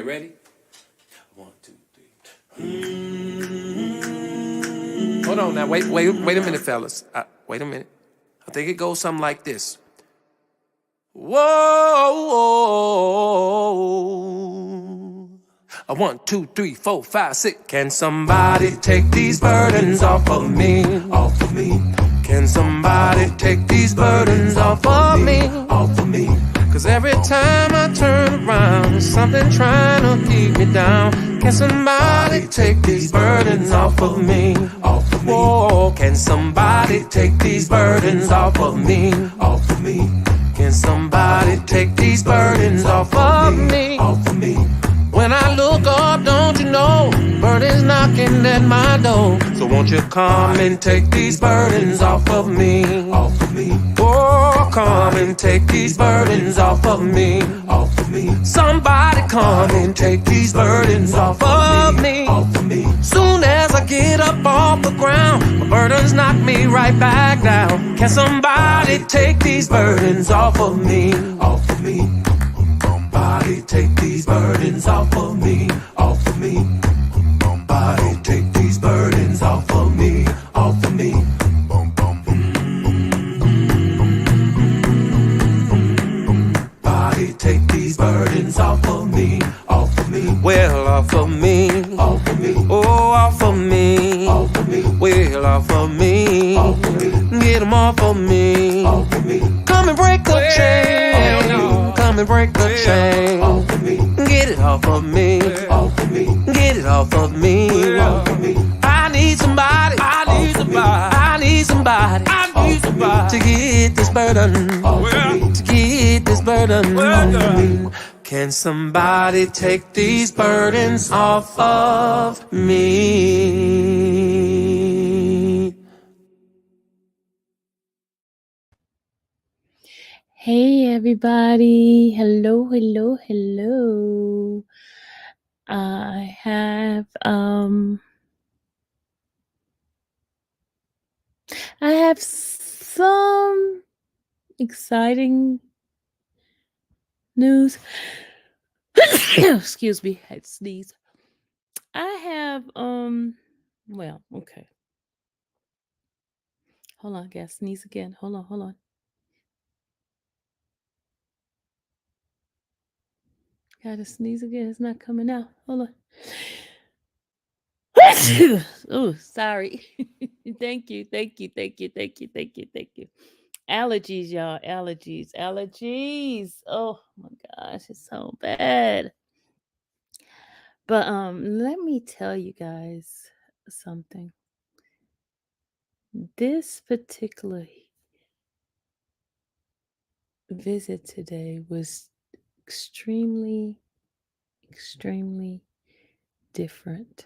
Okay, ready? 1, 2, 3. Hold on now. Wait a minute, fellas. Wait a minute. I think it goes something like this. Whoa. 1, 2, 3, 4, 5, 6. Can somebody take these burdens off of me? Off of me. Can somebody take these burdens off of me? Off of me. Cause every time I turn around, there's something trying to keep me down. Can somebody take these burdens off of me? Off of me. Whoa, can somebody take these burdens off of me? Off of me. Can somebody take these burdens off of me? Off of me. When I look up, don't you know, burdens knocking at my door. So won't you come and take these burdens off of me? Off of me. Oh, come and take these burdens off of me. Off of me. Somebody come and take these burdens off of me. Off of me. Soon as I get up off the ground, my burdens knock me right back down. Can somebody take these burdens off of me? Off of me. Somebody take these burdens off of me, off of me. Somebody take these burdens off of me, off of me. Somebody take these burdens off of me, off of me. Well, off of me, off of me. Oh, off of me, off of me. Well, off of me, off of me. Get them off of me, off of me. Come and break the chain. Come and break the chain. Get it off of me. Get it off of me. I need somebody. I need somebody. I need somebody. I need somebody to get this burden. To get this burden. Can somebody take these burdens off of me? Hey everybody, hello. I have some exciting news. Excuse me, I had to sneeze. I have well, okay. Hold on, I gotta sneeze again. Hold on. Gotta sneeze again. It's not coming out. Hold on. Oh, sorry. Thank you. Allergies, y'all. Allergies. Oh my gosh, it's so bad. But let me tell you guys something. This particular visit today was extremely different.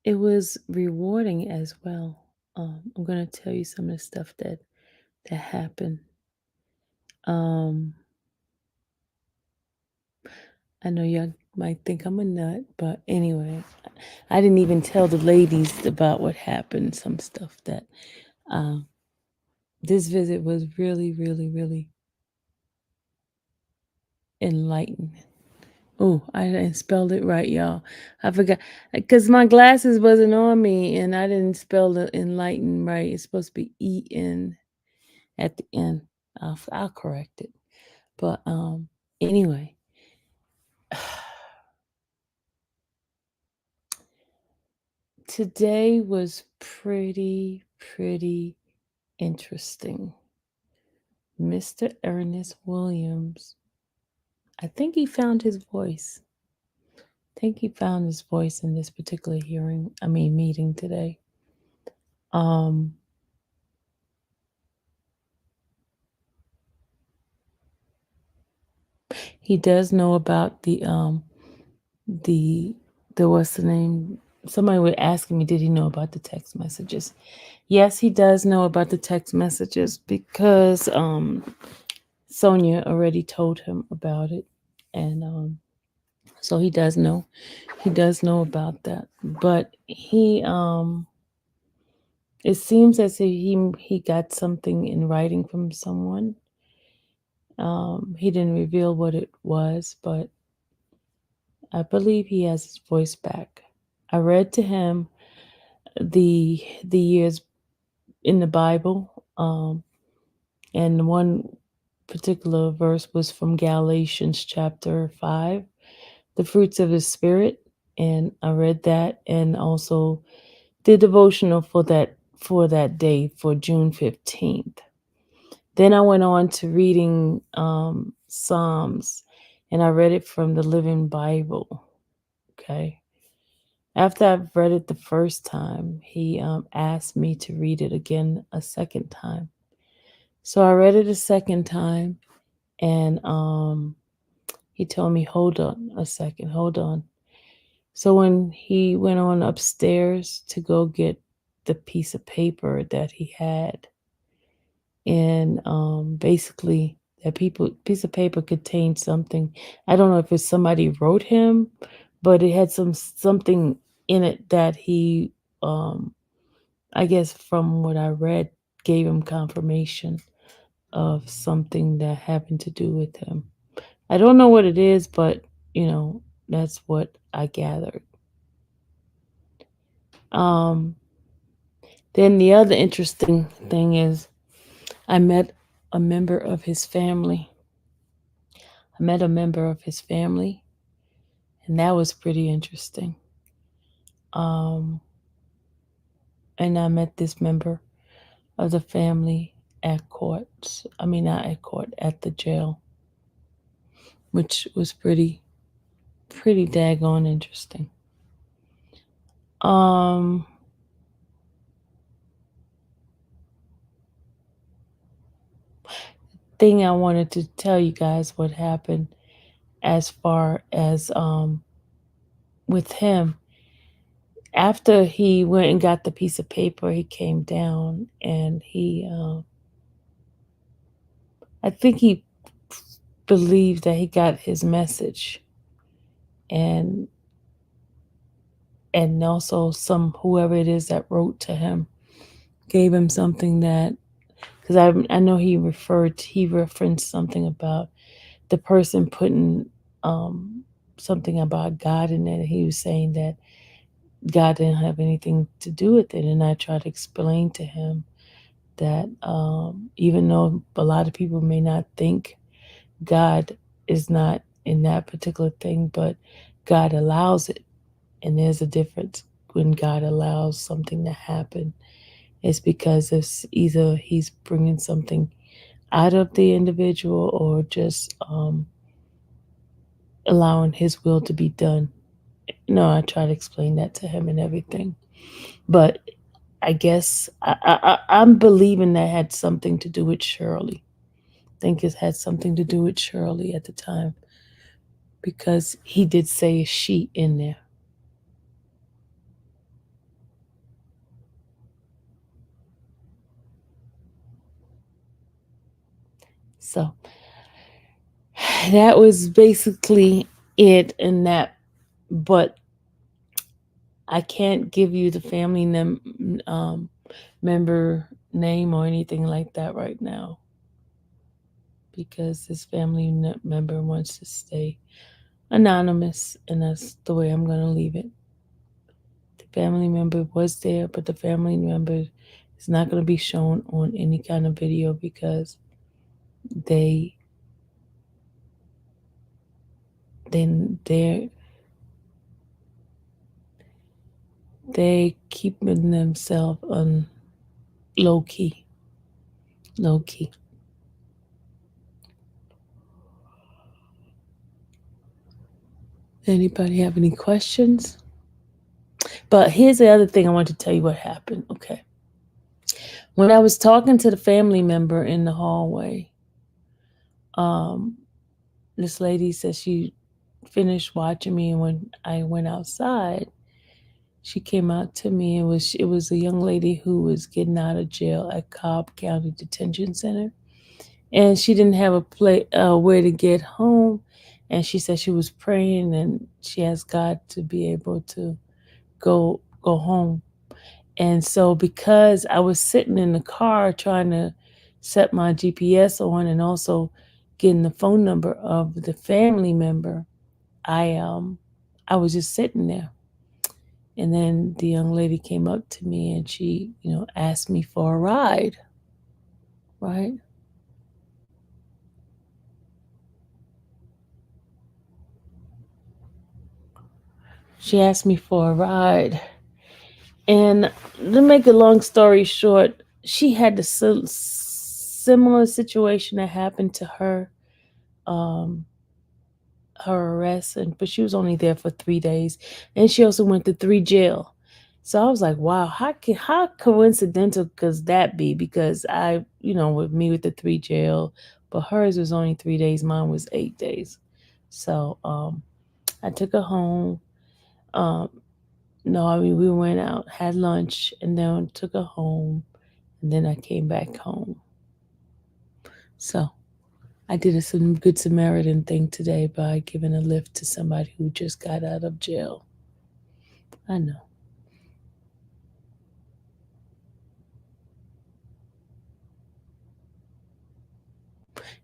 It was rewarding as well. I'm going to tell you some of the stuff that happened. I know y'all might think I'm a nut, but anyway, I didn't even tell the ladies about what happened. Some stuff that this visit was really enlightened. Oh, I didn't spell it right, y'all. I forgot because my glasses wasn't on me, and I didn't spell the enlighten right. It's supposed to be E-N at the end. I'll correct it. But anyway, today was pretty interesting. Mr. Earnest Williams, I think he found his voice. In this particular meeting today. He does know about the what's the name? Somebody was asking me, did he know about the text messages? Yes, he does know about the text messages because Sonia already told him about it, and so he does know. He does know about that, but he it seems as if he got something in writing from someone. He didn't reveal what it was, but I believe he has his voice back. I read to him the years in the Bible, and one particular verse was from Galatians chapter 5, the fruits of the Spirit, and I read that, and also the devotional for that day for June 15th. Then I went on to reading Psalms, and I read it from the Living Bible. Okay. After I've read it the first time, he asked me to read it again a second time. So I read it a second time, and he told me, hold on a second, hold on. So when he went on upstairs to go get the piece of paper that he had, and basically that piece of paper contained something. I don't know if it's somebody wrote him, but it had something in it that he, um, I guess from what I read, gave him confirmation of something that happened to do with him. I don't know what it is, but that's what I gathered. Um, then the other interesting thing is I met a member of his family. I met a member of his family, and that was pretty interesting. Um, and I met this member of the family at court. I mean, not at court, at the jail, which was pretty daggone interesting. Um, thing I wanted to tell you guys what happened as far as with him. After he went and got the piece of paper, he came down and I think he believed that he got his message, and also whoever it is that wrote to him gave him something that, because I know he referenced something about the person putting something about God in it. He was saying that God didn't have anything to do with it, and I tried to explain to him that even though a lot of people may not think God is not in that particular thing, but God allows it. And there's a difference when God allows something to happen. It's because it's either He's bringing something out of the individual or just allowing His will to be done. No, I try to explain that to him and everything. But I guess I'm believing that had something to do with Shirley. I think it had something to do with Shirley at the time because he did say a she in there. So that was basically it in that. But I can't give you the family member name or anything like that right now because this family member wants to stay anonymous, and that's the way I'm going to leave it. The family member was there, but the family member is not going to be shown on any kind of video because they then they keeping themselves on low key, low key. Anybody have any questions? But here's the other thing I want to tell you what happened. Okay. When I was talking to the family member in the hallway, um, this lady said she finished watching me, and when I went outside, she came out to me. It was a young lady who was getting out of jail at Cobb County Detention Center, and she didn't have where to get home, and she said she was praying and she asked God to be able to go home. And so because I was sitting in the car trying to set my GPS on and also getting the phone number of the family member, I I was just sitting there. And then the young lady came up to me and she, asked me for a ride, right? She asked me for a ride. And to make a long story short, she had the similar situation that happened to her, um, her arrest, but she was only there for 3 days, and she also went to 3 jail. So I was like, wow, how coincidental could that be? Because with me with the 3 jail, but hers was only 3 days, mine was 8 days. So I took her home. Um, no, I mean we went out, had lunch, and then took her home, and then I came back home. So I did a some good Samaritan thing today by giving a lift to somebody who just got out of jail. I know.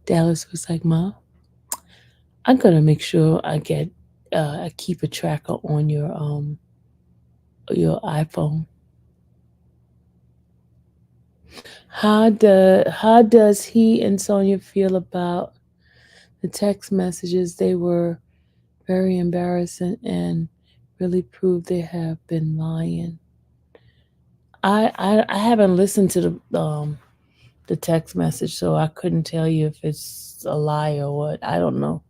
Dallas was like, "Mom, I'm gonna make sure I keep a tracker on your iPhone. How does he and Sonia feel about the text messages? They were very embarrassing and really prove they have been lying." I haven't listened to the text message, so I couldn't tell you if it's a lie or what. I don't know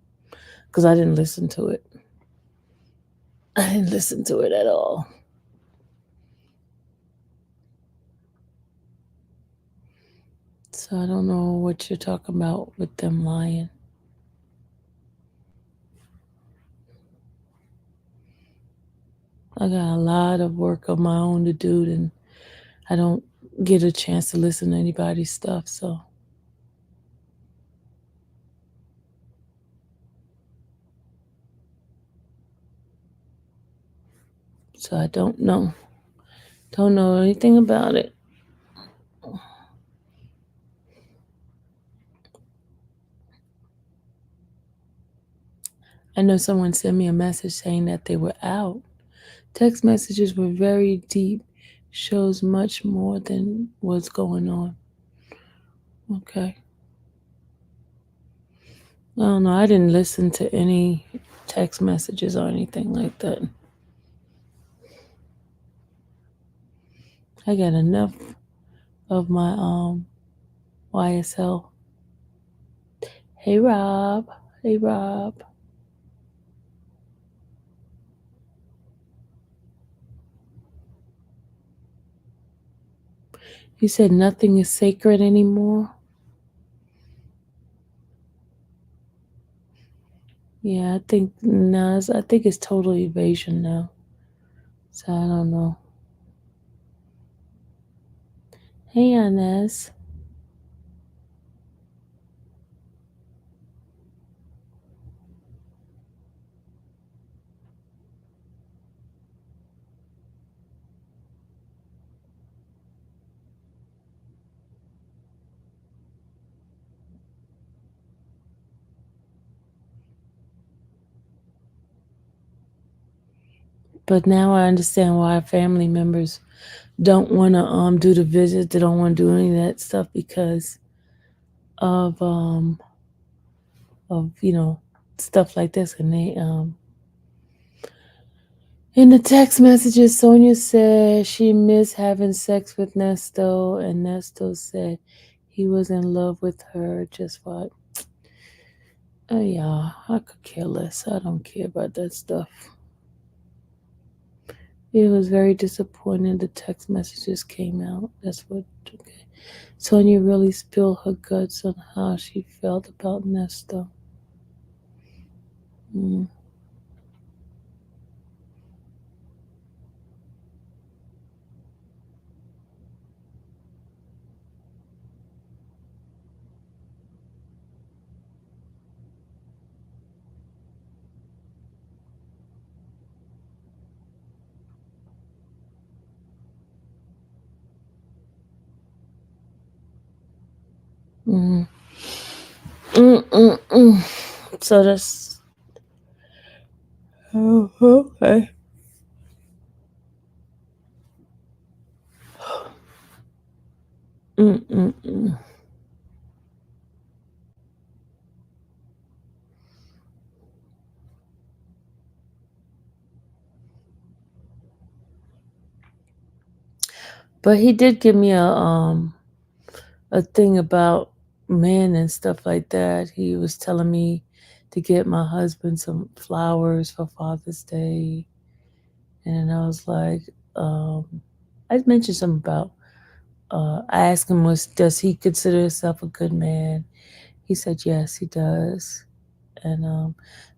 because I didn't listen to it. I didn't listen to it at all. So I don't know what you're talking about with them lying. I got a lot of work of my own to do, and I don't get a chance to listen to anybody's stuff. So I don't know. Don't know anything about it. I know someone sent me a message saying that they were out. Text messages were very deep, shows much more than what's going on. Okay. I don't know. I didn't listen to any text messages or anything like that. I got enough of my YSL. Hey Rob. Hey Rob. You said nothing is sacred anymore? Yeah, I think it's total evasion now. So I don't know. Hey Inez. But now I understand why family members don't want to do the visit. They don't want to do any of that stuff because of stuff like this. And they in the text messages, Sonia said she missed having sex with Nesto, and Nesto said he was in love with her. Just what? Oh yeah, I could care less. I don't care about that stuff. It was very disappointing. The text messages came out. That's what. Okay. Sonia really spilled her guts on how she felt about Nesto. Mm. Mm. Mm. So that's Oh, okay. Mm-mm-mm. But he did give me a thing about men and stuff like that. He was telling me to get my husband some flowers for Father's Day. And I was like, I mentioned something about, I asked him, does he consider himself a good man? He said, yes, he does. And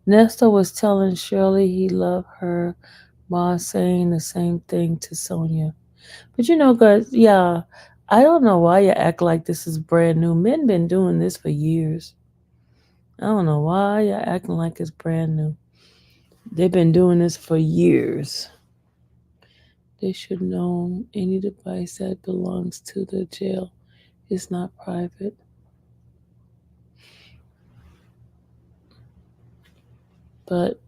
Nestor was telling Shirley he loved her while saying the same thing to Sonia. But guys, yeah, I don't know why you act like this is brand new. Men been doing this for years. I don't know why you're acting like it's brand new. They've been doing this for years. They should know any device that belongs to the jail is not private. But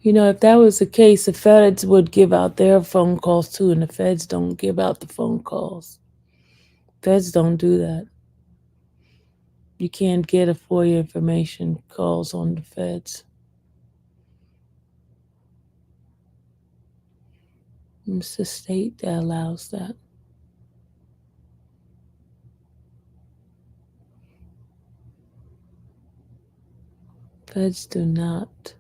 if that was the case, the feds would give out their phone calls too, and the feds don't give out the phone calls. Feds don't do that. You can't get a FOIA information calls on the feds. It's the state that allows that. Feds do not.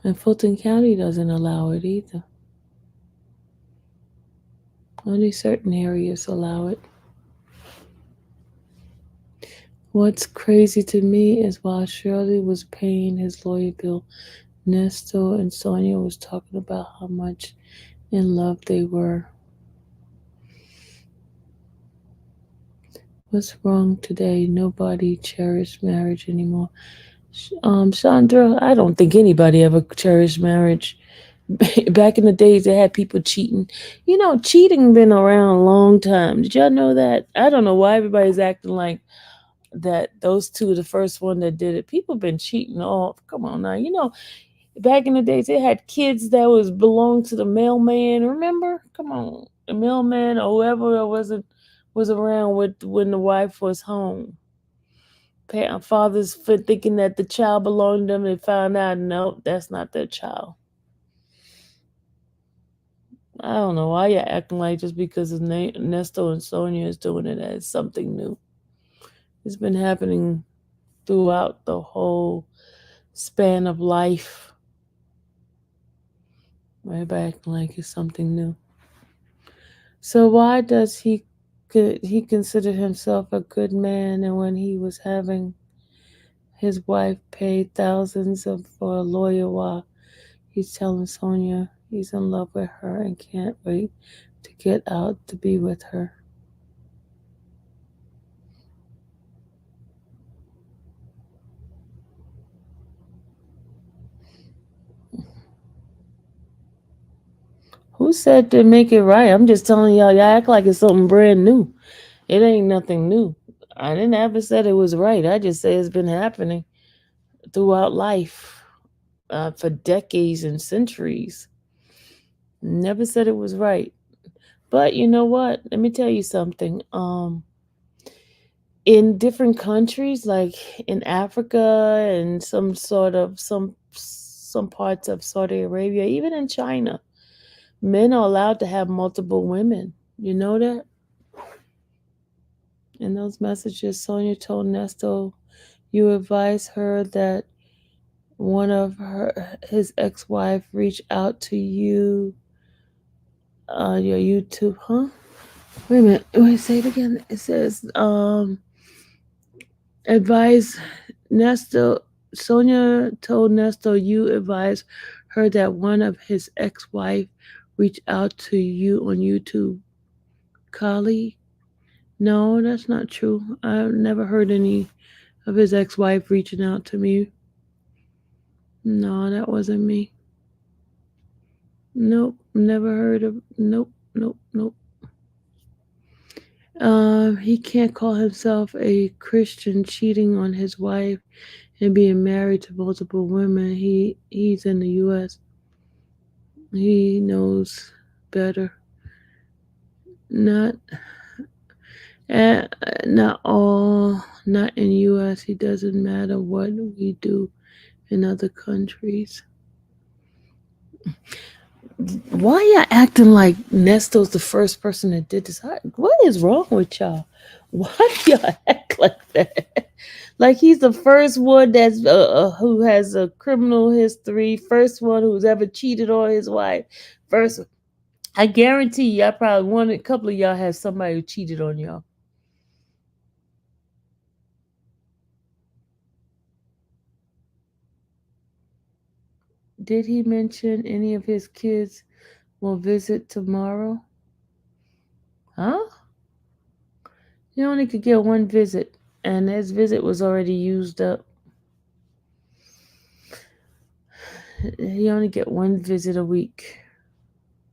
And Fulton County doesn't allow it either. Only certain areas allow it. What's crazy to me is while Shirley was paying his lawyer bill, Nestor and Sonia was talking about how much in love they were. What's wrong today? Nobody cherished marriage anymore. Chandra, I don't think anybody ever cherished marriage. Back in the days, they had people cheating. Cheating been around a long time. Did y'all know that? I don't know why everybody's acting like that. Those two, the first one that did it, people been cheating. Oh, come on now. Back in the days, they had kids that belonged to the mailman. Remember? Come on, the mailman or whoever was around when the wife was home. Fathers for thinking that the child belonged to them, and found out no, that's not their child. I don't know why you're acting like just because Nesto and Sonia is doing it as something new. It's been happening throughout the whole span of life. Everybody acting like it's something new. So why does he consider himself a good man, and when he was having his wife pay thousands for a lawyer while he's telling Sonia he's in love with her and can't wait to get out to be with her? Who said to make it right? I'm just telling y'all act like it's something brand new. It ain't nothing new. I didn't ever said it was right. I just say it's been happening throughout life for decades and centuries. Never said it was right. But you know what? Let me tell you something. In different countries, like in Africa and some parts of Saudi Arabia, even in China, men are allowed to have multiple women. You know that? In those messages, Sonia told Nesto, you advise her that one of his ex-wife reached out to you, your YouTube, huh? Wait a minute. Wait, say it again. It says, advise Nesto. Sonia told Nesto you advise her that one of his ex-wife reached out to you on YouTube. Kali? No, that's not true. I've never heard any of his ex-wife reaching out to me. No, that wasn't me. Nope, never heard of. Nope, nope, nope. He can't call himself a Christian cheating on his wife and being married to multiple women. He's in the U.S. He knows better. Not uh, not all. Not in U.S. He doesn't matter what we do in other countries. Why y'all acting like Nesto's the first person that did this? What is wrong with y'all? Why do y'all act like that? Like he's the first one that's who has a criminal history, first one who's ever cheated on his wife. First, I guarantee y'all probably one, a couple of y'all have somebody who cheated on y'all. Did he mention any of his kids will visit tomorrow? Huh? He only could get one visit, and his visit was already used up. He only get one visit a week,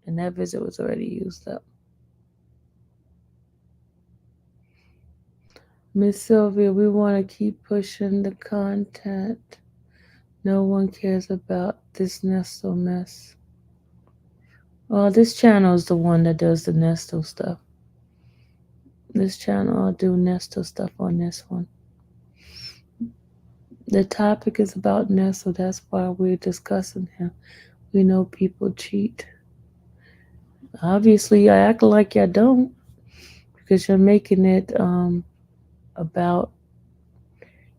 and that visit was already used up. Miss Sylvia, we want to keep pushing the content. No one cares about this Nesto mess. Well, this channel is the one that does the Nesto stuff. This channel, I'll do Nesto stuff on this one. The topic is about Nesto. That's why we're discussing him. We know people cheat. Obviously, I act like y'all don't because you're making it about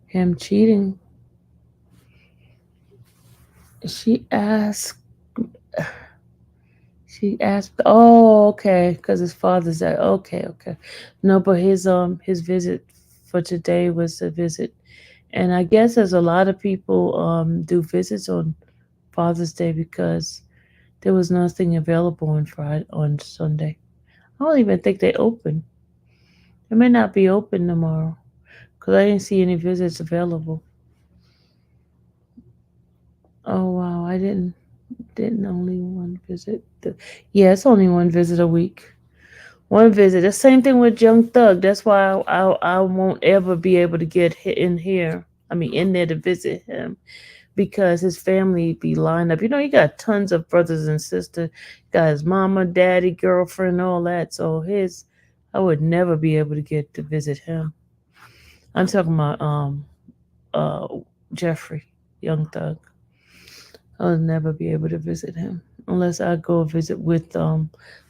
him cheating. She asked. She asked. Oh, okay, because his father's there. Okay, okay. No, but his visit for today was a visit, and I guess there's a lot of people do visits on Father's Day because there was nothing available on Friday on Sunday. I don't even think they open. They may not be open tomorrow because I didn't see any visits available. Oh wow, I didn't only one visit. Yeah, it's only one visit a week. One visit. The same thing with Young Thug. That's why I won't ever be able to get in here. I mean, in there to visit him because his family be lined up. You know, he got tons of brothers and sisters. Got his mama, daddy, girlfriend, all that. So I would never be able to get to visit him. I'm talking about uh Jeffrey, Young Thug. I'll never be able to visit him unless I go visit with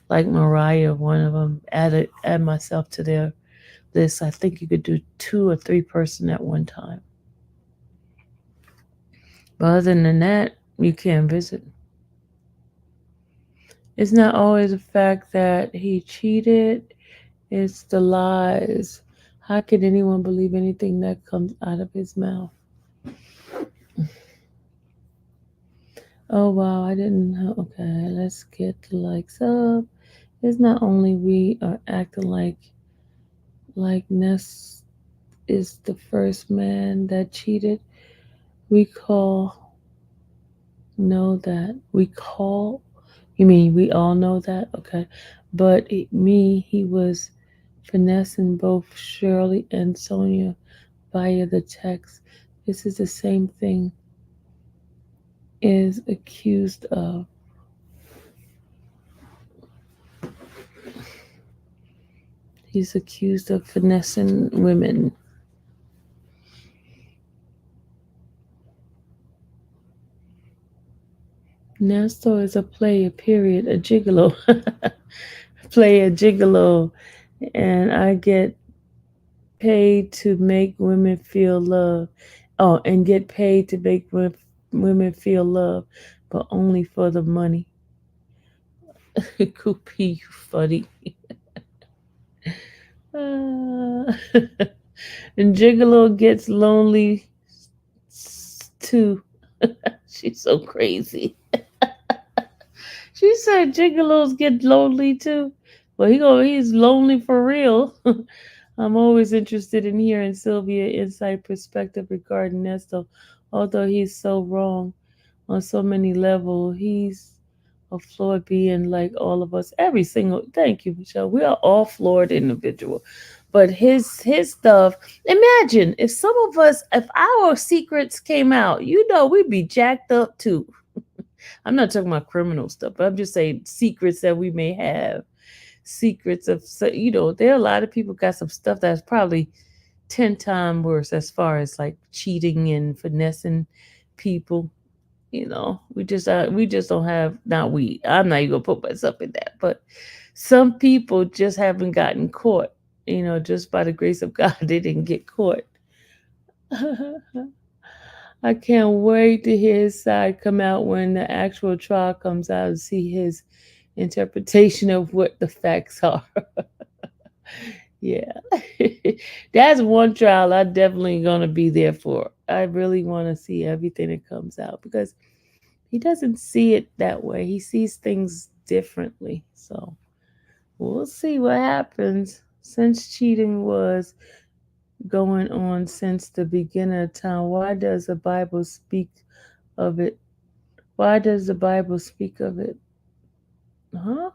like Mariah, one of them. Add myself to their list. I think you could do 2 or 3 person at one time. But other than that, you can't visit. It's not always the fact that he cheated. It's the lies. How can anyone believe anything that comes out of his mouth? Oh wow, I didn't know. Okay, let's get the likes up. It's not only we are acting like Ness is the first man that cheated. We call know that. We call You mean we all know that? Okay. But he was finessing both Shirley and Sonia via the text. This is the same thing is accused of. He's accused of finessing women. Nestor is a player, period, a gigolo. Player gigolo. And I get paid to make women feel love. Oh, and get paid to make women feel love, but only for the money. Koopy, you funny. And Gigolo gets lonely too. She's so crazy. She said gigolos get lonely too. Well, he's lonely for real. I'm always interested in hearing Sylvia's inside perspective regarding Nesto. Although he's so wrong on so many levels, he's a flawed being like all of us. Every single, thank you, Michelle. We are all flawed individual. But his stuff, imagine if some of us, if our secrets came out, we'd be jacked up too. I'm not talking about criminal stuff, but I'm just saying secrets that we may have. Secrets of, there are a lot of people got some stuff that's probably 10 times worse as far as like cheating and finessing people. We just don't have, not we, I'm not even gonna put myself in that, but some people just haven't gotten caught. Just by the grace of God, they didn't get caught. I can't wait to hear his side come out when the actual trial comes out and see his interpretation of what the facts are. Yeah. That's one trial I definitely gonna be there for. I really want to see everything that comes out because he doesn't see it that way. He sees things differently. So we'll see what happens. Since cheating was going on since the beginning of time, why does the Bible speak of it? Why does the Bible speak of it? Huh?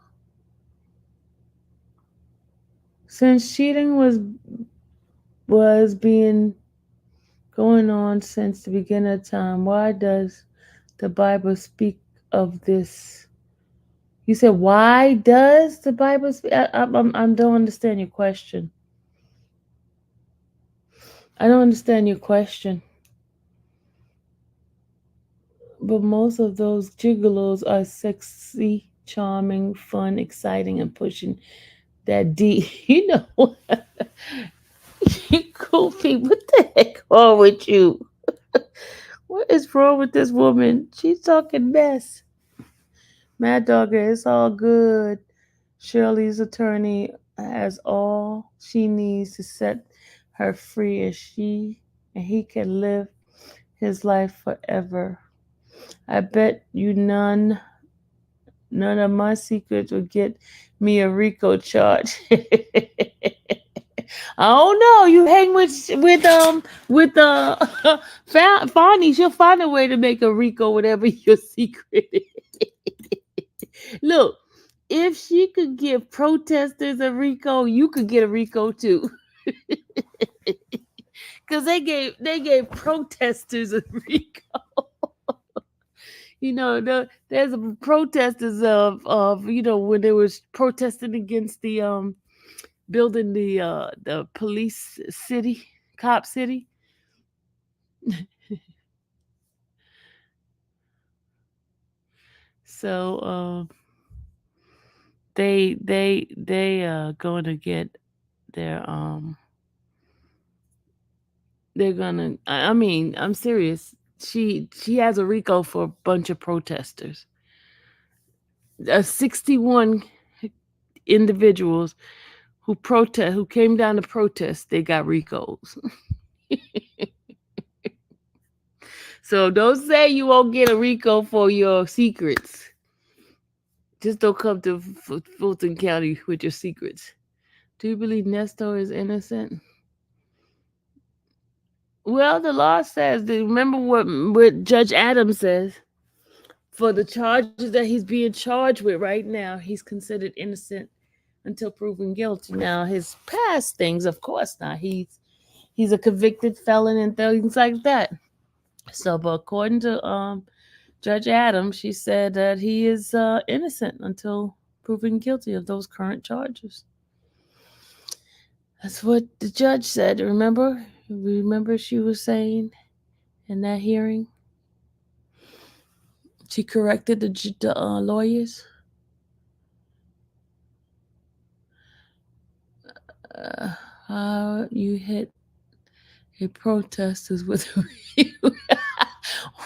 Since cheating was being going on since the beginning of time, why does the Bible speak of this? You said, why does the Bible speak? I don't understand your question. I don't understand your question. But most of those gigolos are sexy, charming, fun, exciting, and pushing that D. You know what? You goofy. What the heck wrong with you? What is wrong with this woman? She's talking mess. Mad Dogger, it's all good. Shirley's attorney has all she needs to set her free, and he can live his life forever. I bet you none of my secrets would get me a RICO charge. I don't know. You hang with Fonnie, she'll find a way to make a RICO whatever your secret is. Look, if she could give protesters a RICO, you could get a RICO too. Cause they gave protesters a RICO. There's a protesters of when they was protesting against the building the police city, cop city. So they going to get their they're gonna, I mean, I'm serious. She has a RICO for a bunch of protesters. 61 individuals who came down to protest, they got RICOs. So don't say you won't get a RICO for your secrets. Just don't come to Fulton County with your secrets. Do you believe Nestor is innocent? Well, the law says, remember what Judge Adams says? For the charges that he's being charged with right now, he's considered innocent until proven guilty. Now, his past things, of course not. He's a convicted felon and things like that. So, but according to Judge Adams, she said that he is innocent until proven guilty of those current charges. That's what the judge said. Remember, she was saying in that hearing, she corrected the lawyers. How you hit a protesters with a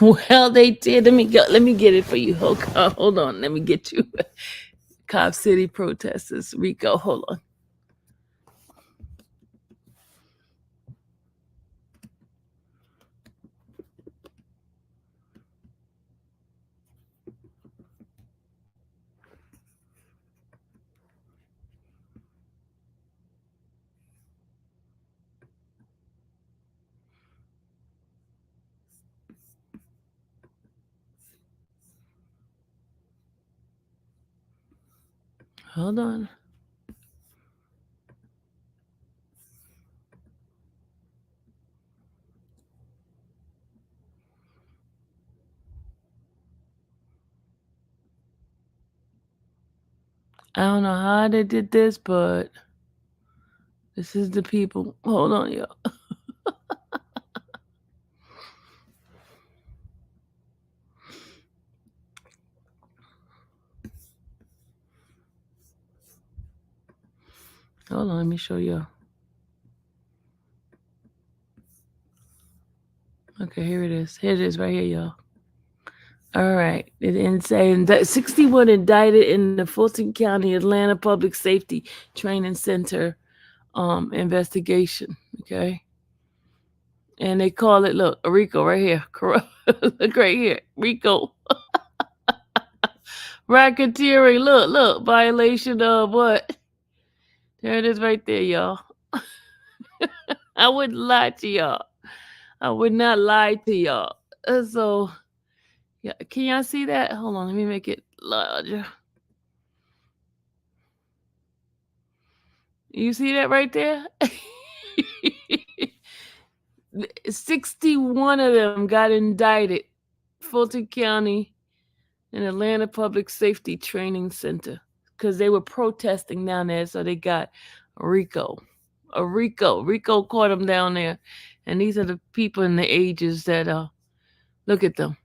well, they did. Let me go. Let me get it for you. Hold on. Let me get you. Cop City protesters. Rico, hold on. Hold on. I don't know how they did this, but this is the people. Hold on, y'all. Hold on, let me show you. Okay, here it is. Here it is right here, y'all. All right. It didn't say 61 indicted in the Fulton County Atlanta Public Safety Training Center investigation. Okay. And they call it, look, a RICO right here. Look right here. RICO. Racketeering. Look. Violation of what? There it is right there, y'all. I wouldn't lie to y'all. I would not lie to y'all. So, yeah, can y'all see that? Hold on, let me make it larger. You see that right there? 61 of them got indicted. Fulton County and Atlanta Public Safety Training Center because they were protesting down there, so they got RICO. A RICO. RICO caught them down there. And these are the people in the ages that look at them.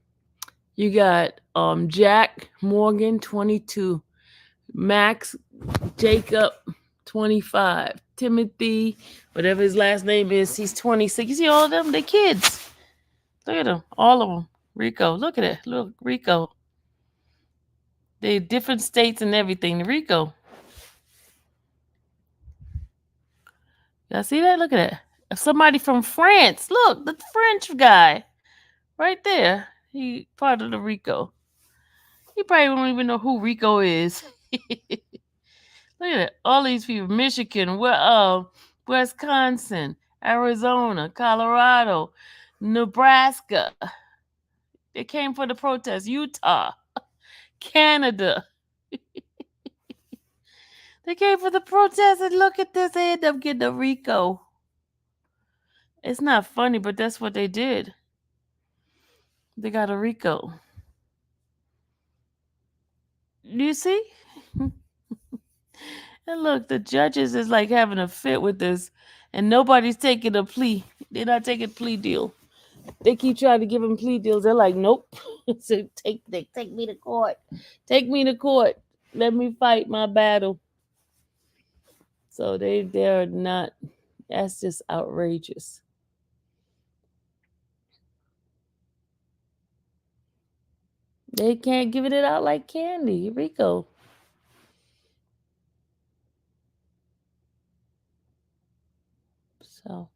You got Jack Morgan, 22, Max Jacob, 25, Timothy, whatever his last name is, he's 26. You see all of them? They kids. Look at them, all of them. RICO. Look at it. Look, RICO. They different states and everything. RICO. Y'all see that? Look at that. Somebody from France. Look, the French guy. Right there. He part of the RICO. He probably won't even know who Rico is. Look at it. All these people. Michigan, Wisconsin, Arizona, Colorado, Nebraska. They came for the protest. Utah, Canada. They came for the protest, and look at this. They end up getting a RICO. It's not funny, but that's what they did. They got a RICO. You see? And look, the judges is like having a fit with this, and nobody's taking a plea. They're not taking plea deal. They keep trying to give them plea deals. They're like, nope. So take me to court. Take me to court. Let me fight my battle. So they're not. That's just outrageous. They can't give it out like candy. Rico. So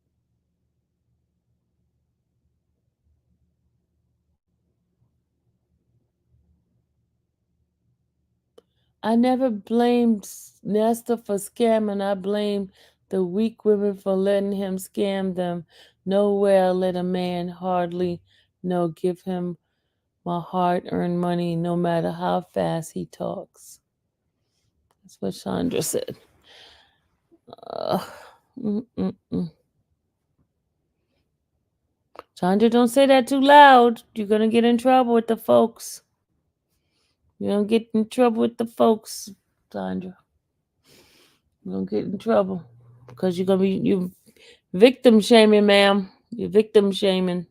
I never blamed Nestor for scamming. I blamed the weak women for letting him scam them. Nowhere let a man hardly no give him my hard-earned money, no matter how fast he talks. That's what Chandra said. Mm-mm-mm. Chandra, don't say that too loud. You're gonna get in trouble with the folks. You're gonna get in trouble with the folks, Chandra. You're gonna get in trouble because you victim shaming, ma'am. You're victim shaming.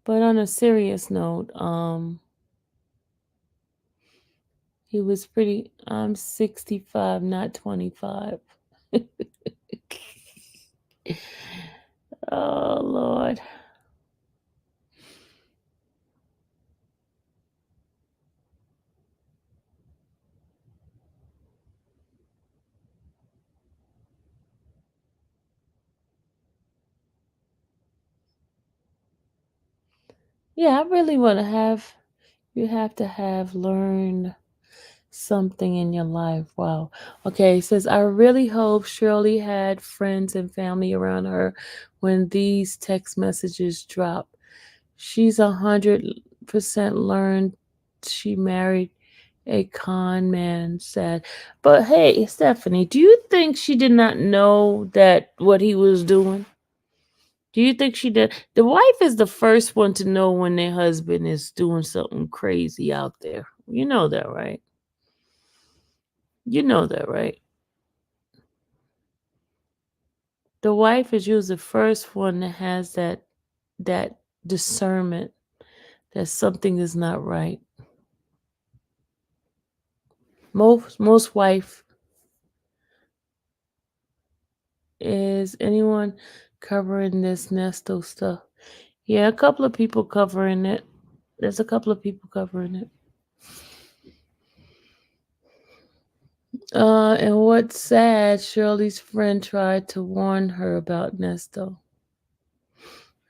But on a serious note, he was pretty. I'm 65, not 25. Oh Lord. Yeah, I really want to have. You have to have learned something in your life. Wow. Okay, it says, I really hope Shirley had friends and family around her when these text messages drop. She's 100% learned she married a con man, said. But hey, Stephanie, do you think she did not know that what he was doing? Do you think she did? The wife is the first one to know when their husband is doing something crazy out there. You know that, right? You know that, right? The wife is usually the first one that has that discernment that something is not right. Most wife is anyone covering this Nesto stuff. Yeah, a couple of people covering it. There's a couple of people covering it. And what's sad, Shirley's friend tried to warn her about Nesto.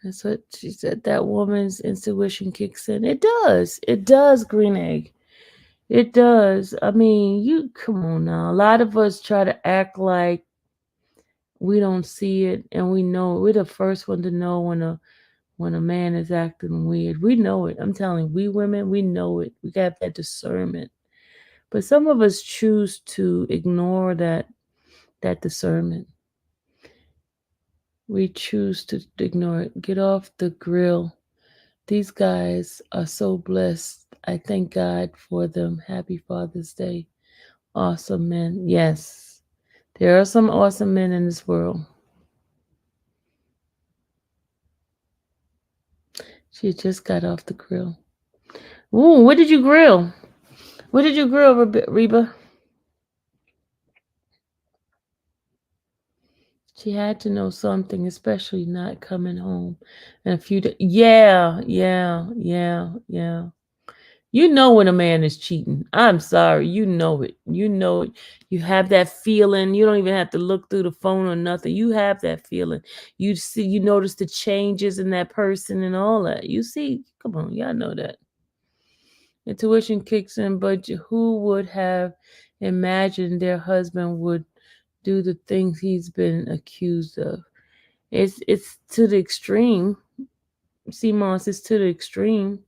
That's what she said. That woman's intuition kicks in. It does. It does, Green Egg. It does. I mean, you come on now. A lot of us try to act like we don't see it, and we know it. We're the first one to know when a man is acting weird. We know it. I'm telling you, we women, we know it. We got that discernment. But some of us choose to ignore that discernment. We choose to ignore it. Get off the grill. These guys are so blessed. I thank God for them. Happy Father's Day. Awesome men. Yes. There are some awesome men in this world. She just got off the grill. Ooh, what did you grill? What did you grill, Reba? She had to know something, especially not coming home in a few days. Yeah, yeah, yeah, yeah. You know when a man is cheating. I'm sorry. You know it. You know it. You have that feeling. You don't even have to look through the phone or nothing. You have that feeling. You see, you notice the changes in that person and all that. You see, come on, y'all know that. Intuition kicks in, but who would have imagined their husband would do the things he's been accused of? It's to the extreme. See, Moss, it's to the extreme.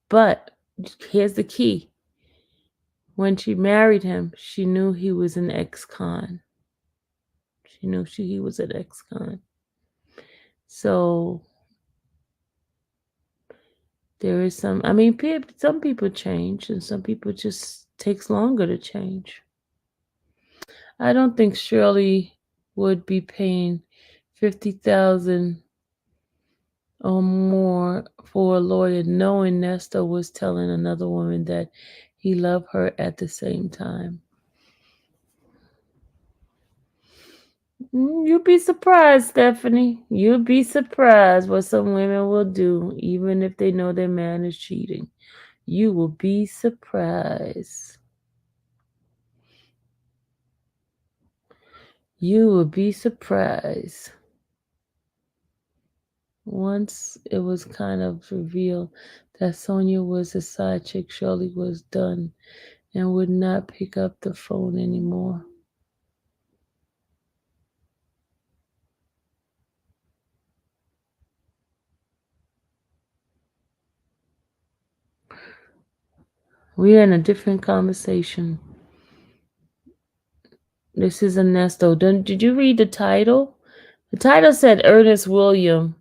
But here's the key. When she married him, she knew he was an ex-con. She knew he was an ex-con. So there is some. I mean, some people change, and some people just takes longer to change. I don't think Shirley would be paying 50,000 or more for a lawyer, knowing Nesta was telling another woman that he loved her at the same time. You'd be surprised, Stephanie. You'd be surprised what some women will do, even if they know their man is cheating. You will be surprised. You will be surprised. Once it was kind of revealed that Sonia was a side chick, Shirley was done and would not pick up the phone anymore. We're in a different conversation. This is Ernesto. Did you read the title? The title said Earnest Williams.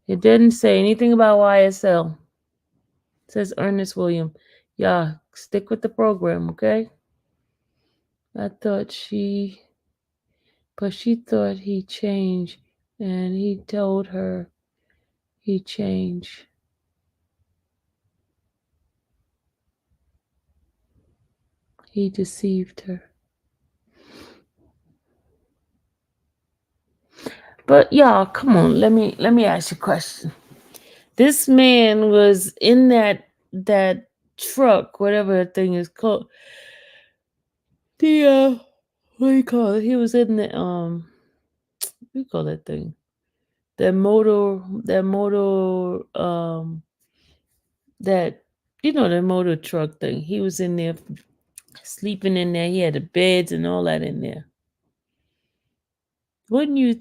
It didn't say anything about YSL. It says Earnest Williams. Yeah, stick with the program, okay? I thought she thought he changed, and he told her he changed. He deceived her. But y'all, come on, let me ask you a question. This man was in that truck, whatever that thing is called. The what do you call it? He was in the what do you call that thing? That motor that You know, the motor truck thing. He was in there sleeping in there. He had the beds and all that in there. Wouldn't you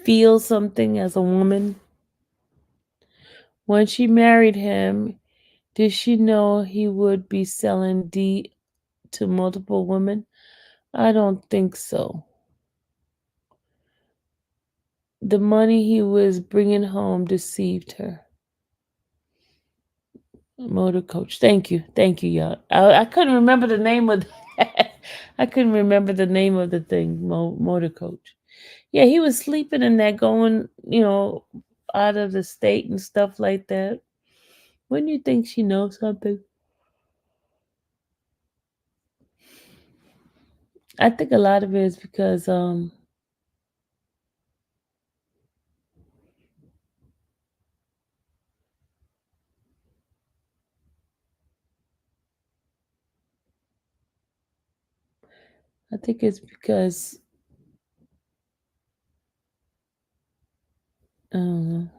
feel something as a woman? When she married him, did she know he would be selling D to multiple women? I don't think so. The money he was bringing home deceived her. Motor coach. Thank you, y'all. I couldn't remember the name of that. I couldn't remember the name of the thing. Motor coach. Yeah, he was sleeping in that, going, out of the state and stuff like that. Wouldn't you think she knows something? I think a lot of it is because I think it's because I don't know.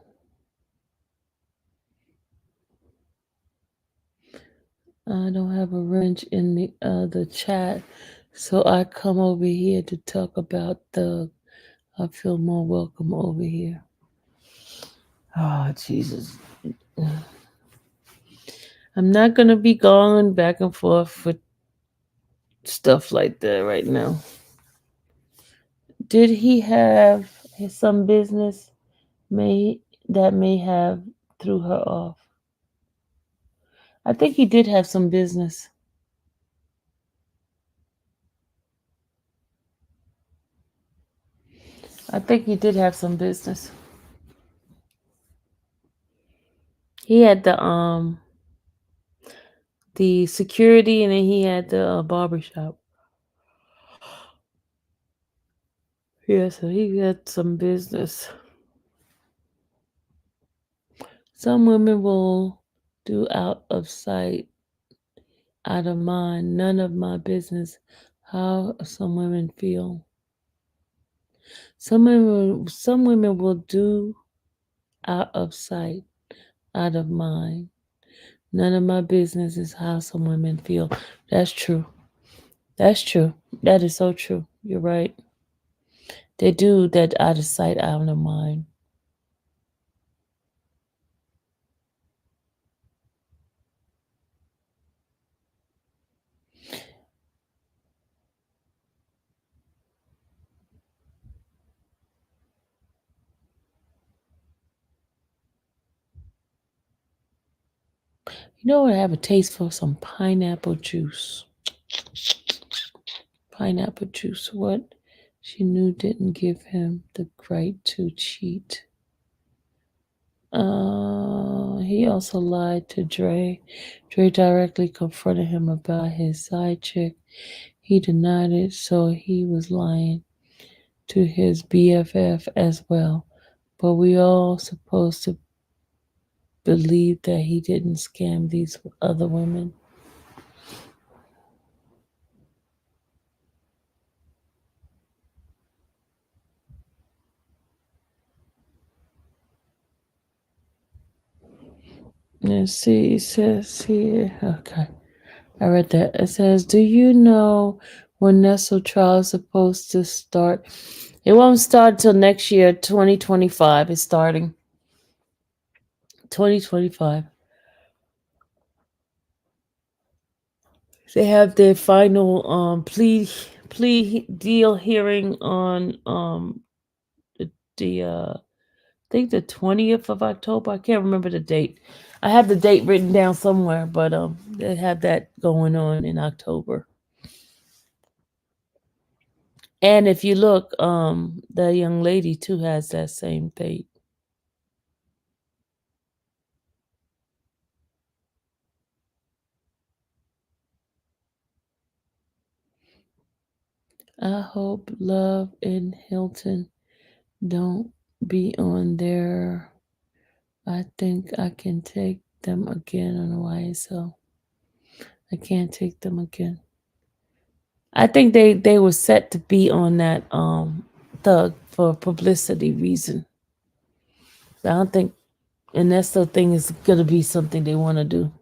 I don't have a wrench in the chat, so I come over here to talk about the. I feel more welcome over here. Oh Jesus! I'm not gonna be going back and forth with stuff like that right now. Did he have some business may have threw her off? I think he did have some business. I think he did have some business. He had the security, and then he had the barber shop. Yeah, so he had some business. Some women will do out of sight, out of mind. None of my business how some women feel. Some women will do out of sight, out of mind. None of my business is how some women feel. That's true. That's true. That is so true. You're right. They do that out of sight, out of mind. You know what? I have a taste for some pineapple juice. Pineapple juice. What she knew didn't give him the right to cheat. He also lied to Dre. Dre directly confronted him about his side chick. He denied it, so he was lying to his BFF as well. But we all supposed to believe that he didn't scam these other women. Let's see, it says here, okay, I read that. It says, do you know when Nestle trial is supposed to start? It won't start till next year, 2025. It's starting 2025. They have their final plea deal hearing on the I think the 20th of October. I can't remember the date. I have the date written down somewhere, but they have that going on in October. And if you look, the young lady too has that same date. I hope Love and Hilton don't be on there. I think I can take them again on YSL. I can't take them again. I think they were set to be on that thug for publicity reason. I don't think, and that's the thing, is gonna be something they want to do.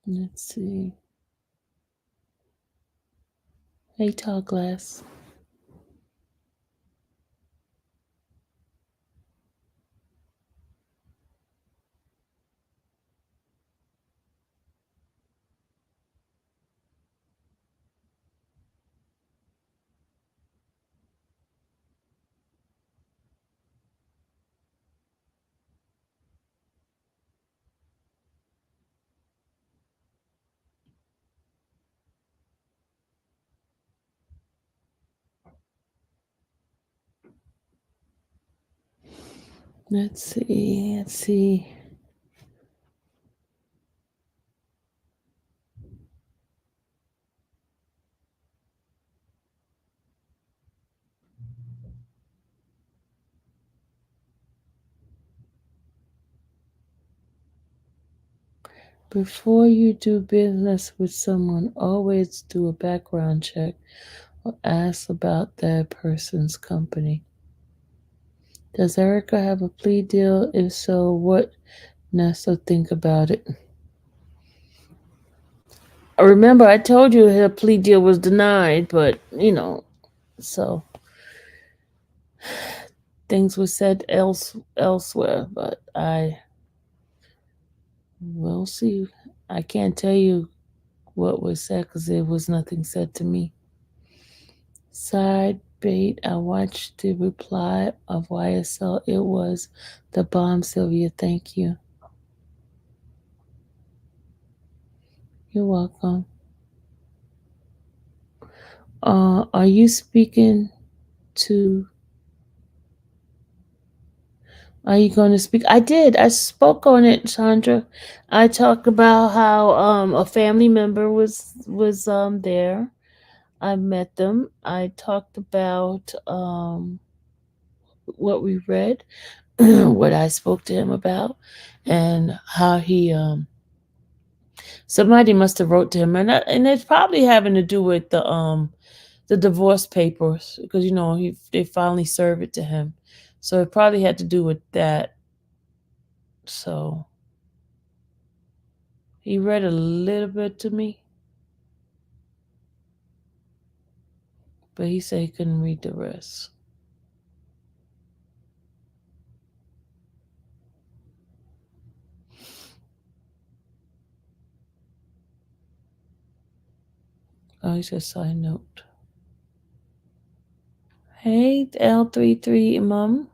Let's see. Hey, tall glass. Let's see. Let's see. Before you do business with someone, always do a background check or ask about that person's company. Does Erica have a plea deal? If so, what? Nessa, think about it. Remember, I told you her plea deal was denied, but so things were said elsewhere. But I will see. I can't tell you what was said because there was nothing said to me. Side bait. I watched the reply of YSL. It was the bomb, Sylvia. Thank you. You're welcome. Are you speaking to? Are you going to speak? I did. I spoke on it, Chandra. I talked about how a family member was there. I met them. I talked about what we read, what I spoke to him about, and how he somebody must have wrote to him, and it's probably having to do with the divorce papers because they finally served it to him, so it probably had to do with that. So he read a little bit to me, but he said he couldn't read the rest. Oh, he said side note. Hey, L33 Mom.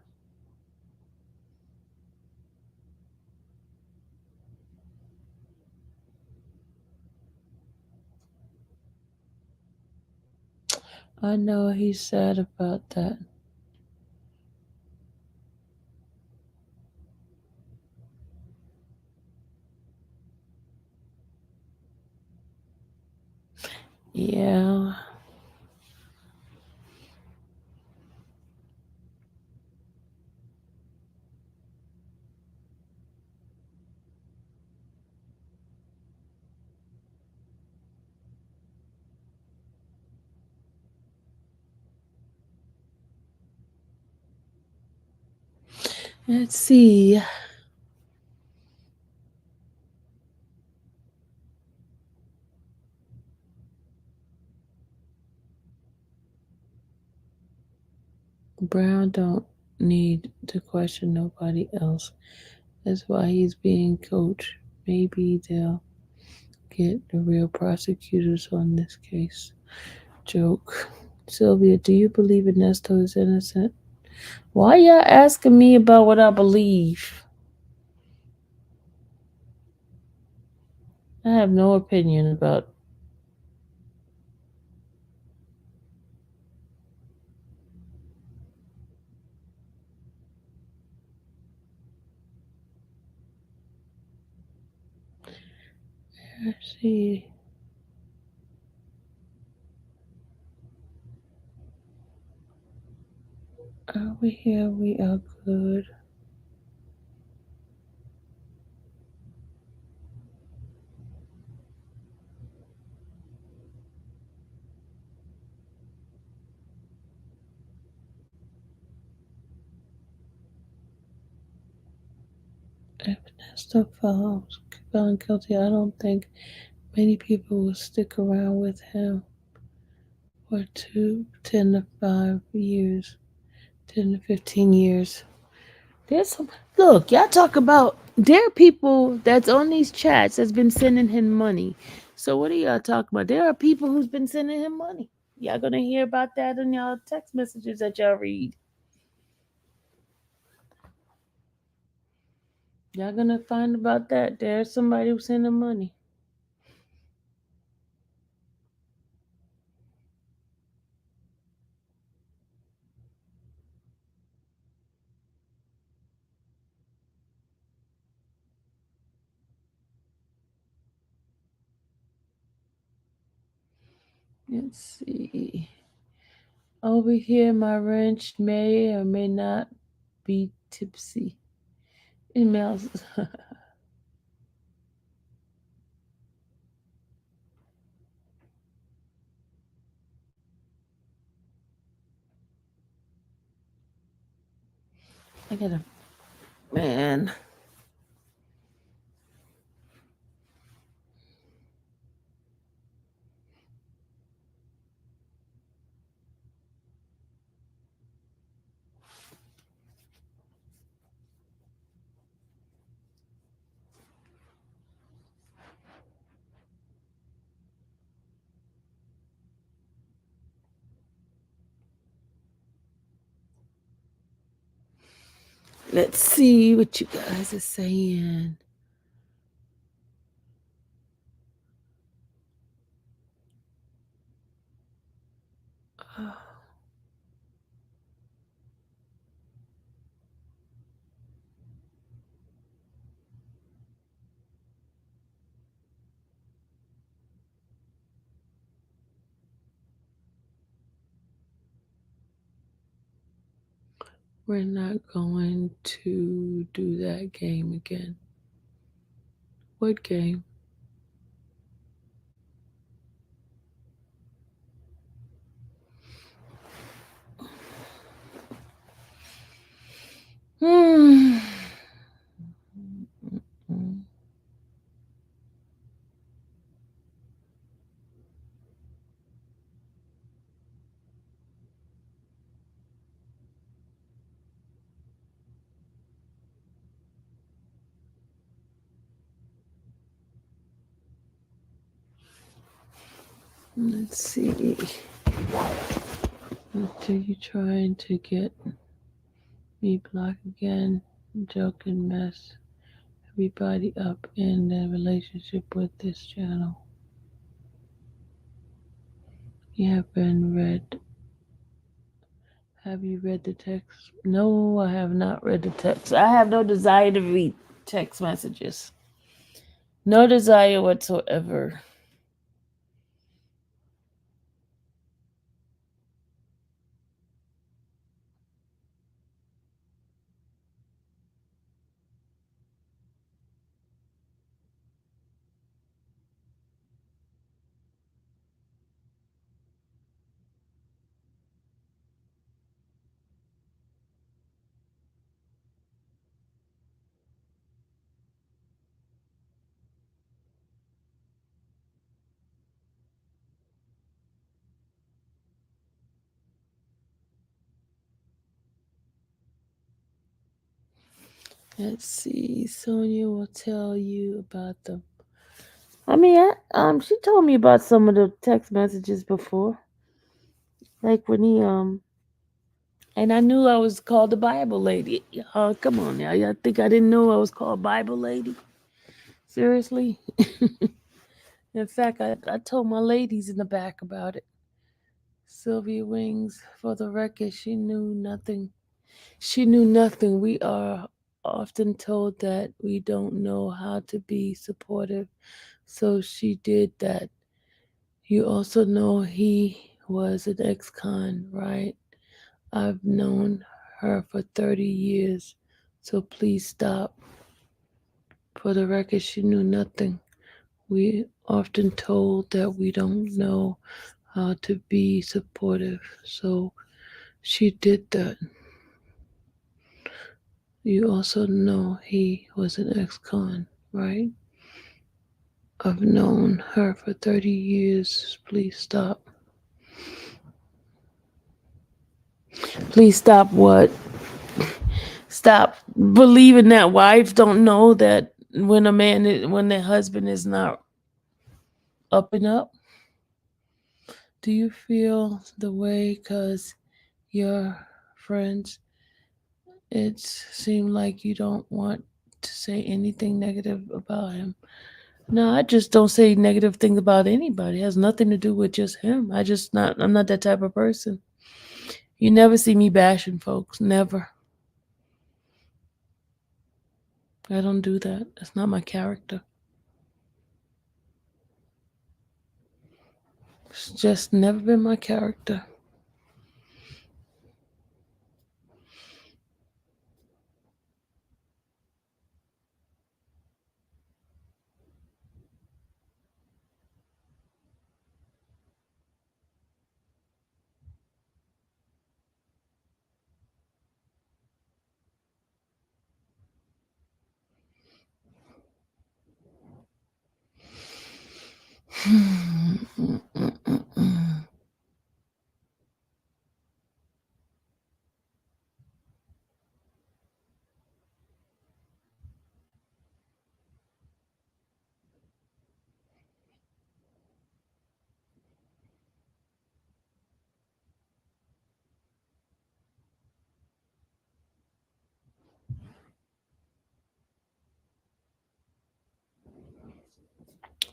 I know he's sad about that. Yeah. Let's see. Brown don't need to question nobody else. That's why he's being coached. Maybe they'll get the real prosecutors on this case. Joke. Sylvia, do you believe Ernesto is innocent? Why y'all asking me about what I believe? I have no opinion about. Let's see. Are we here? We are good. Ernesto follows found guilty, I don't think many people will stick around with him for 10 to 5 years, 10 to 15 years. There's some, look, y'all talk about, there are people that's on these chats that's been sending him money. So what are y'all talking about? There are people who's been sending him money. Y'all gonna hear about that in y'all text messages that y'all read. Y'all gonna find about that. There's somebody who's sending money. Let's see. Over here, my ranch may or may not be tipsy. Emails. I gotta, man. Let's see what you guys are saying. Oh, we're not going to do that game again. What game? Hmm. Let's see. Until you trying to get me blocked again, joking mess everybody up in the relationship with this channel. You have been read. Have you read the text? No, I have not read the text. I have no desire to read text messages. No desire whatsoever. Let's see. Sonia will tell you about the. I mean, she told me about some of the text messages before. Like when he and I knew I was called the Bible lady. Oh, come on now. Y'all think I didn't know I was called Bible lady? Seriously? In fact, I told my ladies in the back about it. Sylvia Wings, for the record, she knew nothing. She knew nothing. We are often told that we don't know how to be supportive, so she did that. You also know he was an ex-con, right? I've known her for 30 years, so please stop. For the record, she knew nothing. We often told that we don't know how to be supportive, so she did that. You also know he was an ex-con, right? I've known her for 30 years. Please stop. Please stop what? Stop believing that wives don't know that when their husband is not up and up. Do you feel the way because your friends, it seemed like you don't want to say anything negative about him? No, I just don't say negative things about anybody. It has nothing to do with just him. I'm not that type of person. You never see me bashing folks. Never. I don't do that. That's not my character. It's just never been my character.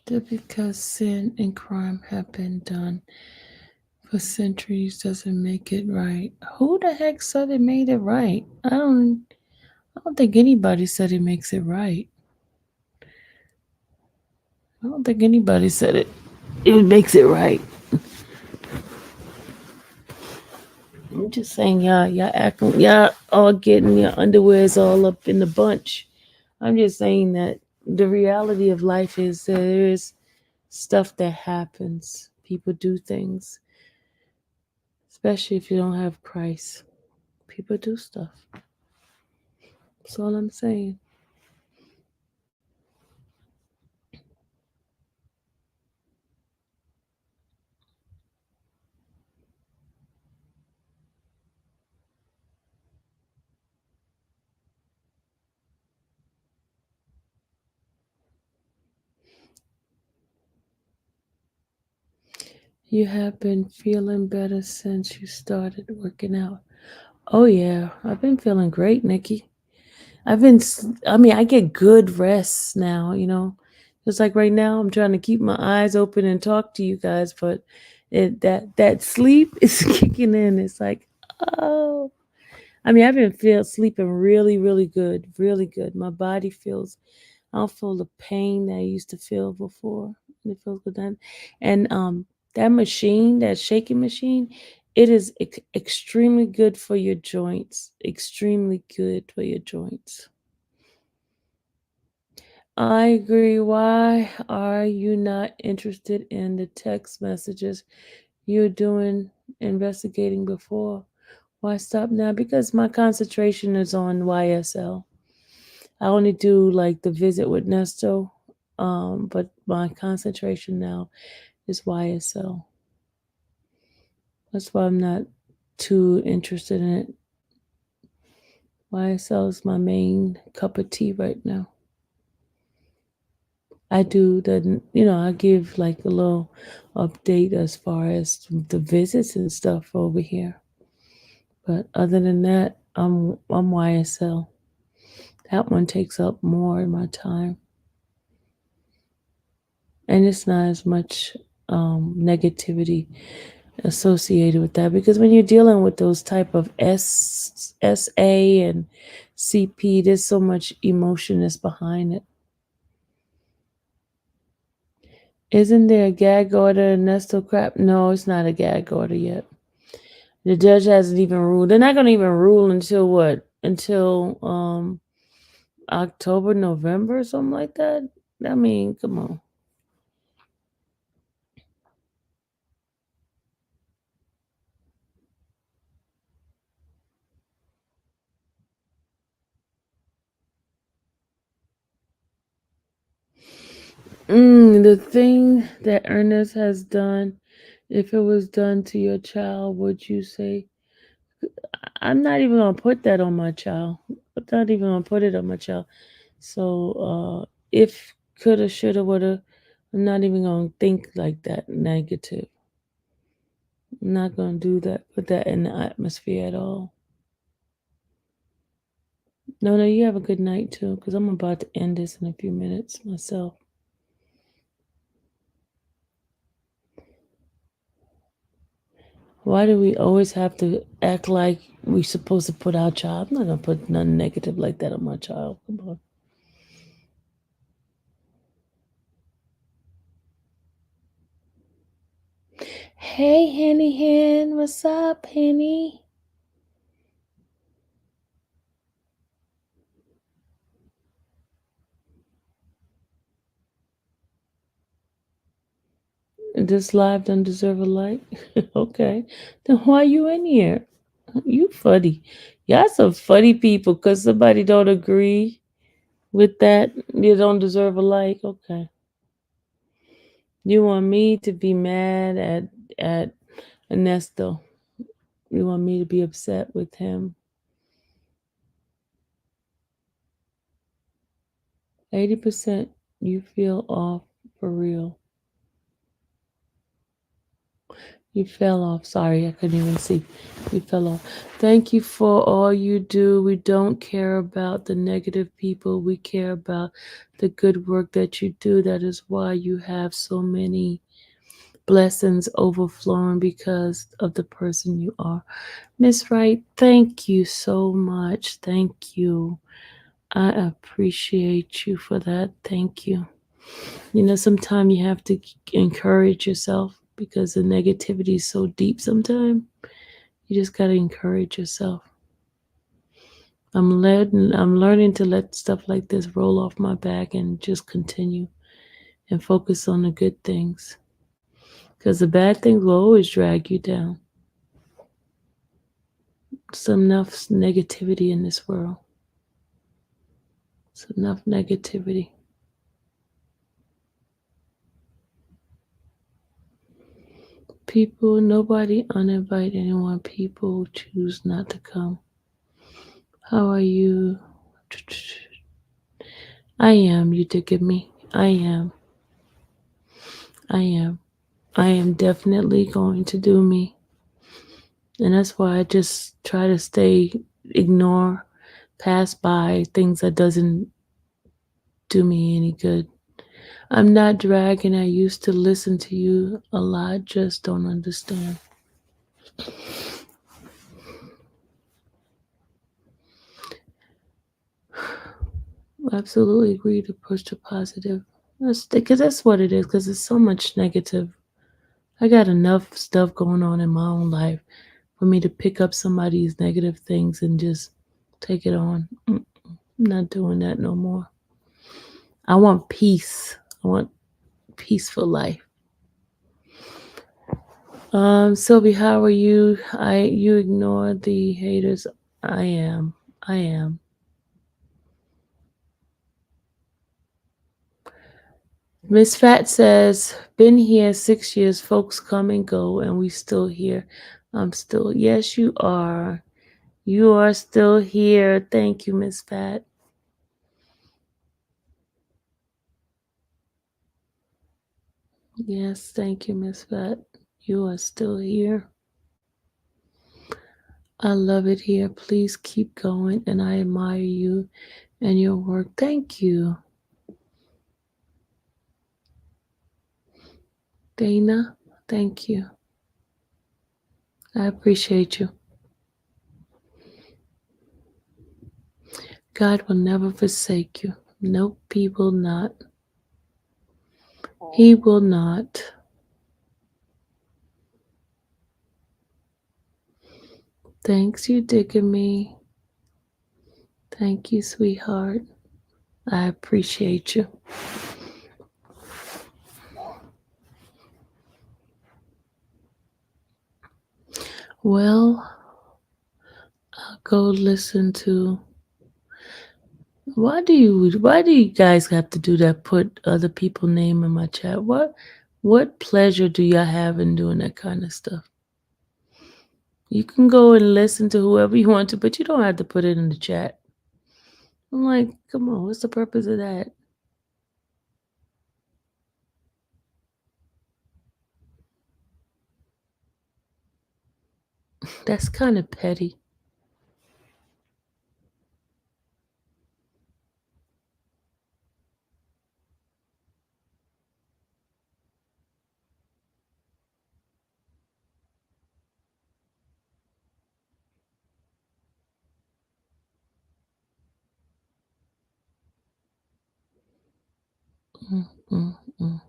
Just because sin and crime have been done for centuries doesn't make it right. Who the heck said it made it right? I don't think anybody said it makes it right. I don't think anybody said it makes it right. I'm just saying y'all all getting your underwears all up in the bunch. I'm just saying that the reality of life is there is stuff that happens. People do things, especially if you don't have Christ. People do stuff. That's all I'm saying. You have been feeling better since you started working out. Oh yeah, I've been feeling great, Nikki. I get good rest now, Just like right now, I'm trying to keep my eyes open and talk to you guys, but that sleep is kicking in. It's like, oh, I've been sleeping really, really good, really good. My body feels, I don't feel the pain that I used to feel before. It feels good then. And that machine, that shaking machine, it is extremely good for your joints. Extremely good for your joints. I agree. Why are you not interested in the text messages you're doing investigating before? Why stop now? Because my concentration is on YSL. I only do like the visit with Nesto, but my concentration now is YSL. That's why I'm not too interested in it. YSL is my main cup of tea right now. I do I give like a little update as far as the visits and stuff over here. But other than that, I'm YSL. That one takes up more of my time. And it's not as much negativity associated with that, because when you're dealing with those type of SA and CP, there's so much emotion that's behind it. Isn't there a gag order in Nesto crap? No, it's not a gag order yet. The judge hasn't even ruled. They're not going to even rule until what? Until October, November, something like that. Come on. And the thing that Ernest has done, if it was done to your child, would you say, I'm not even gonna put that on my child. I'm not even gonna put it on my child. So if coulda, shoulda, woulda, I'm not even gonna think like that negative. I'm not gonna do that, put that in the atmosphere at all. No, you have a good night too, because I'm about to end this in a few minutes myself. Why do we always have to act like we're supposed to put our child? I'm not gonna put nothing negative like that on my child. Come on. Hey, Henny Hen, what's up, Henny? This live don't deserve a like. Okay, then why you in here? You funny. Y'all some funny people. Cause somebody don't agree with that, you don't deserve a like. Okay. You want me to be mad at Ernesto? You want me to be upset with him? 80% you feel off for real. You fell off. Sorry, I couldn't even see. You fell off. Thank you for all you do. We don't care about the negative people. We care about the good work that you do. That is why you have so many blessings overflowing because of the person you are. Miss Wright, thank you so much. Thank you. I appreciate you for that. Thank you. You know, sometimes you have to encourage yourself because the negativity is so deep sometimes. You just got to encourage yourself. I'm learning to let stuff like this roll off my back and just continue and focus on the good things. Because the bad things will always drag you down. There's enough negativity in this world. It's enough negativity. People, nobody uninvite anyone. People choose not to come. How are you? I am. You did give me. I am. I am. I am definitely going to do me. And that's why I just try to ignore, pass by things that doesn't do me any good. I'm not dragging. I used to listen to you a lot, just don't understand. Absolutely agree to push to positive. Because that's what it is, because it's so much negative. I got enough stuff going on in my own life for me to pick up somebody's negative things and just take it on. I'm not doing that no more. I want peace. I want peaceful life. Sylvie, how are you? You ignore the haters. I am. I am. Miss Fat says, been here 6 years, folks come and go, and we still here. I'm still, yes, you are. You are still here. Thank you, Miss Fat. Yes, thank you, Miss Fat. You are still here. I love it here. Please keep going, and I admire you and your work. Thank you. Dana, thank you. I appreciate you. God will never forsake you. Nope, He will not. He will not. Thanks, you digging me. Thank you, sweetheart. I appreciate you. Well, I'll go listen to Why do you guys have to do that? Put other people's name in my chat. What pleasure do y'all have in doing that kind of stuff? You can go and listen to whoever you want to, but you don't have to put it in the chat. I'm like, come on, what's the purpose of that? That's kind of petty. Mm, mm, mm.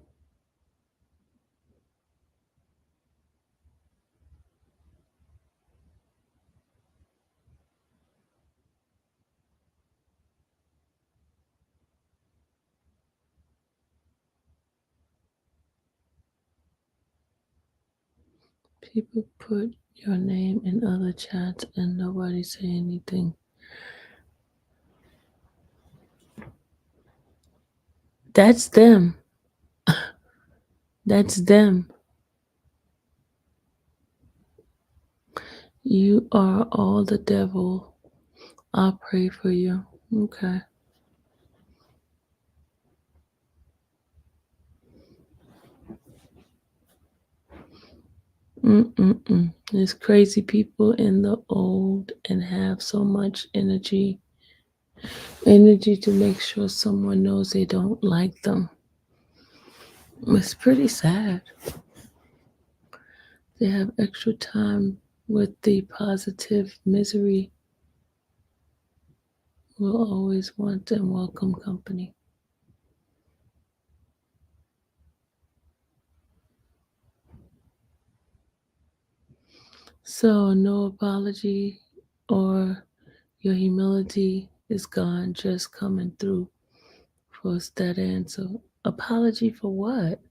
People put your name in other chats and nobody say anything. That's them. That's them. You are all the devil. I'll pray for you. Okay. Mm-mm-mm. There's crazy people in the old and have so much energy. Energy to make sure someone knows they don't like them. It's pretty sad. They have extra time with the positive misery. Will always want and welcome company. So no apology or your humility is gone, just coming through for that answer. Apology for what?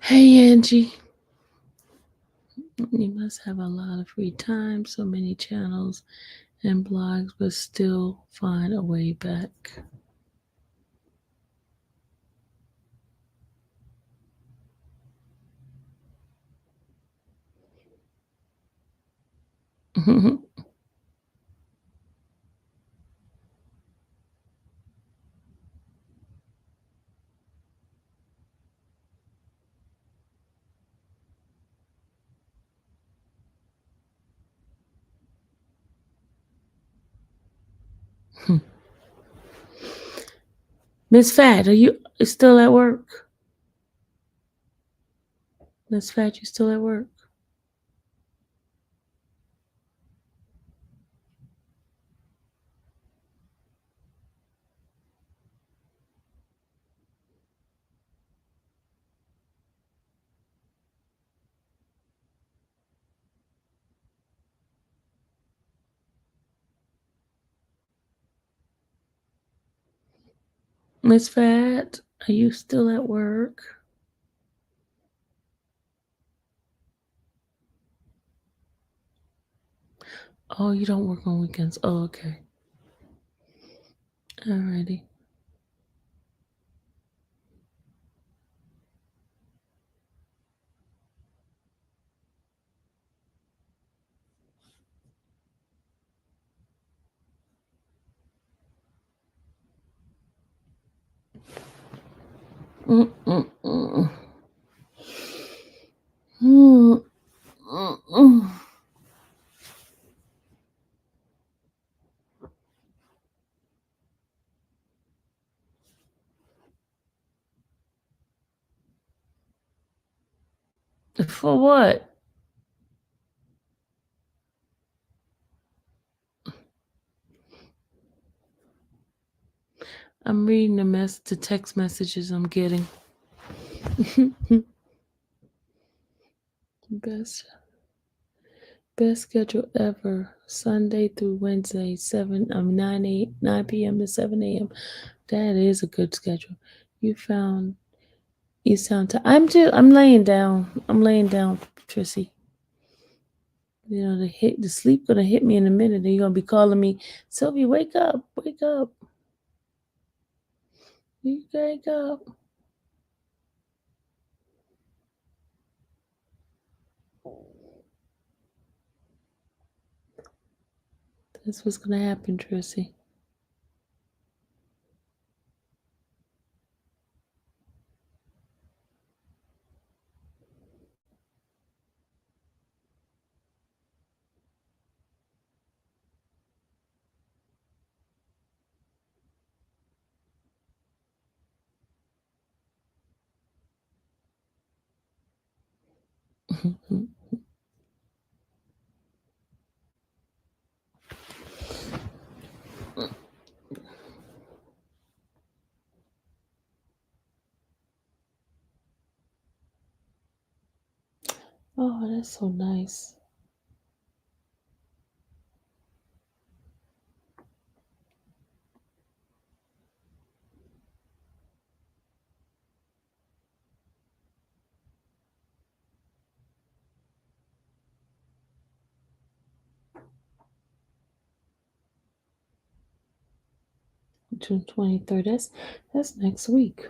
Hey Angie, you must have a lot of free time, so many channels and blogs, but still find a way back. Miss Fat, are you still at work? Miss Fat, you still at work? Miss Fat, are you still at work? Oh, you don't work on weekends. Oh, okay. Alrighty. Mm-mm-mm. Mm-mm-mm. For what? I'm reading the text messages I'm getting. Best best schedule ever. Sunday through Wednesday, 9 p.m. to 7 a.m. That is a good schedule. You found you sound I'm laying down. I'm laying down, Trissy. You know, the sleep gonna hit me in a minute, and you're gonna be calling me, Sylvie, wake up, wake up. You wake up. That's what's gonna happen, Trissy. Oh, that's so nice. June 23rd. That's next week.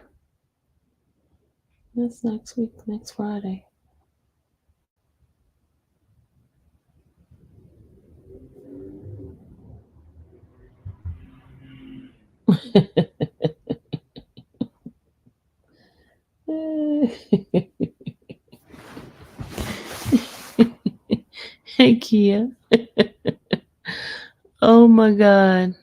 That's next week, next Friday. Hey, Kia. Oh my God.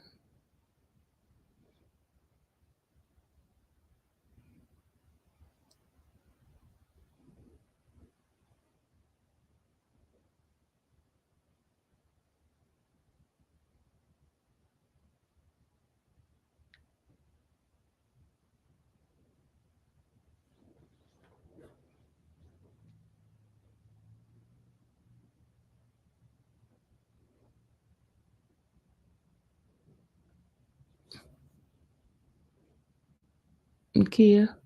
Kia.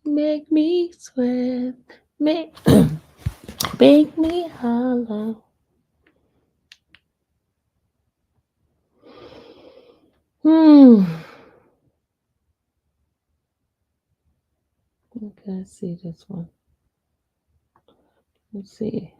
Make me sweat. Make, make me hollow. Hmm. Okay, let's see this one. Let's see.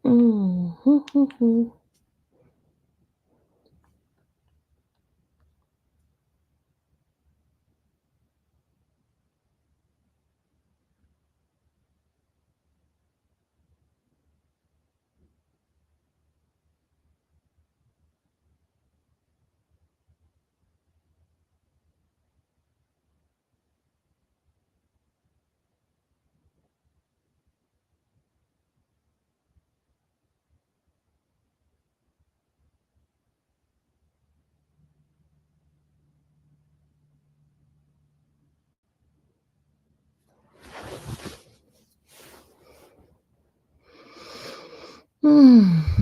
Mm. Mm.